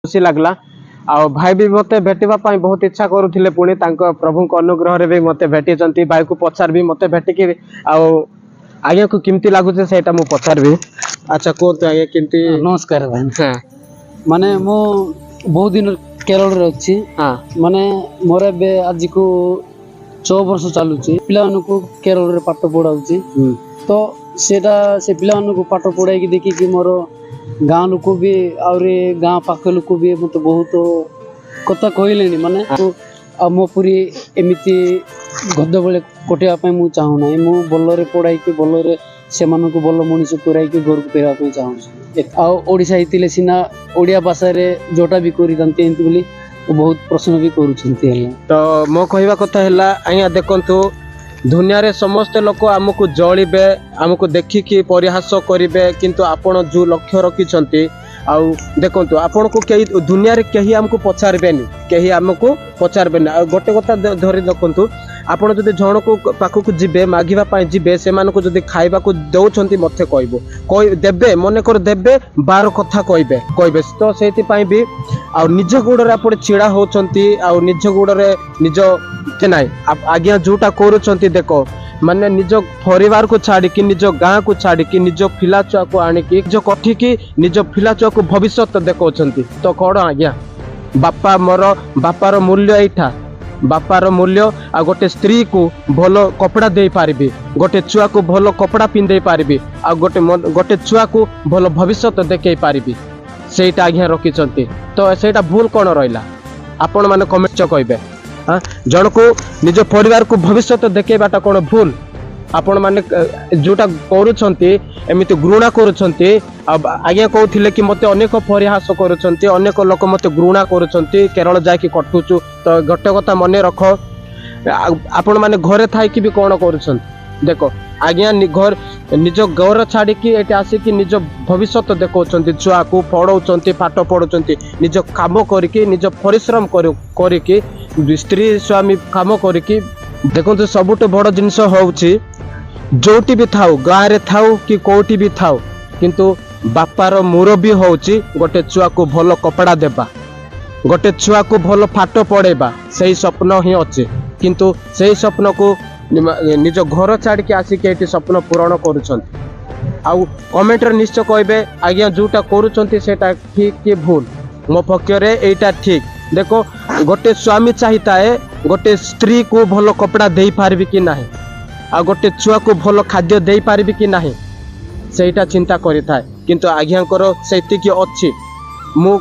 खुशी लगला आ भाई भी मते भेटिबा पाई बहुत इच्छा करूथिले पुणी तांको प्रभु को अनुग्रह रे भी मते भेटिचंती भाई को पचार भी मते भेटिकी आ आगे को किमती लागुचे सेटा मु पचार भी अच्छा को तो आगे किमती नमस्कार भाई हां माने मो बहुत दिन केरल रे अछि हां माने मोरे बे आज को 6 वर्ष चालुची पिला को केरल रे पाठ पढाउची तो सेटा से पिला को पाठ पढाई की देखि कि मोर गाँ लोक भी आउरे गाँ पाख लोक भी मत बहुत कथा कहले माने मो पूरी एमिति गद्द बेले कटिया पाई मु चाहू ना मु बल्लरे पढ़ाई के बल्लरे से मानन को बल्ल मनीष कराई के घर को फेरा पाई चाहू आ ओडिसा हितिले सिना ओडिया भाषा रे जोटा भी करी दंते एंत बोली बहुत प्रश्न भी करूछंती हला तो मो कहवा कथा हला आया देखंतु दुनिया रे समस्त लोक आमको जळिबे आमको देखिकी परिहास करिवे किंतु आपण जो लक्ष्य रखिछंती आउ देखंतु आपण को केही दुनिया रे केही हमको पछारबेनी केही हमको पछारबेनी आ गोटे कथा धरि देखंतु आपण जदि जण को पाख को जिबे मागिबा पाई जिबे से मान को जदि खाइबा को दउछंती मथे कहबो कोइ देबे मने कर देबे बार कथा कहबे तो सेति पाई भी आ निज गुडरे आपण चिड़ा होचंती आ निज गुडरे निज के नाही आज्ञा जोटा करूछंती देखो माने निज परिवार को छाड़ी कि निज गाँ को छाड़ी कि निज फिला छुआ को आनी कि जो कठी कि निज फिला छुआ को भविष्य देखौछंती तो कौन आज्ञा बापा मोर बापार मूल्य एठा बापार मूल्य आ गोटे स्त्री को भलो कपड़ा दे पारिबी गोटे छुआ को भलो कपड़ा पिंदे पारिबी आ गोटे छुआ को भलो भविष्य देखे पारिबी सेटा आज्ञा रखिछंती तो सेटा भूल कौन रहिला आपण माने कमेंट कहबे हाँ जन को निज परिवार को भविष्य देखेबाटा कौन भूल आपण माने जोटा करूछंती एमिति घृणा करूछंती आज्ञा कहथिले कि मते अनेक परिहास करूछंती अनेक लोक मते घृणा करूछंती केरल जाकी कटुचु तो गोटे कथा मने रख आपण माने घरे थाई कि भी कोन करूछंती देखो आज्ञा घर निज घर छाड़ी कि एटे आसी कि निज भविष्य देखौछंती छुआ को पढ़ौछंती पाठ पढ़ौछंती निज काम करिकि निज परिश्रम करिकि स्त्री स्वामी काम करिकि देखो सबुठ बड़ जिनस होउछि जोटी भी थाउ गाँ रे थाउ कि कोटी भी थाउ किंतु बापार मुरबी होउछि गोटे छुआ को भलो कपड़ा देबा गोटे छुआ को भलो पाठ पढ़ेबा सही स्वप्न ही अछि किंतु सही स्वप्न को निज घर छाड़ के आसिक एटी स्वप्न पूरण करूछंती आउ कमेंट रे निश्चय कहबे आज्ञा जोटा करूछंती सेटा ठीक कि भूल मो पक्षरे एटा ठीक देखो गोटे स्वामी चाहिता है गोटे स्त्री को भलो कपड़ा दे पारबी कि नाही आ गोटे छुआ को भलो खाद्य दे पारबी कि नाही सेटा चिंता करिथाय किंतु आज्ञाकर सेति कि अछि मु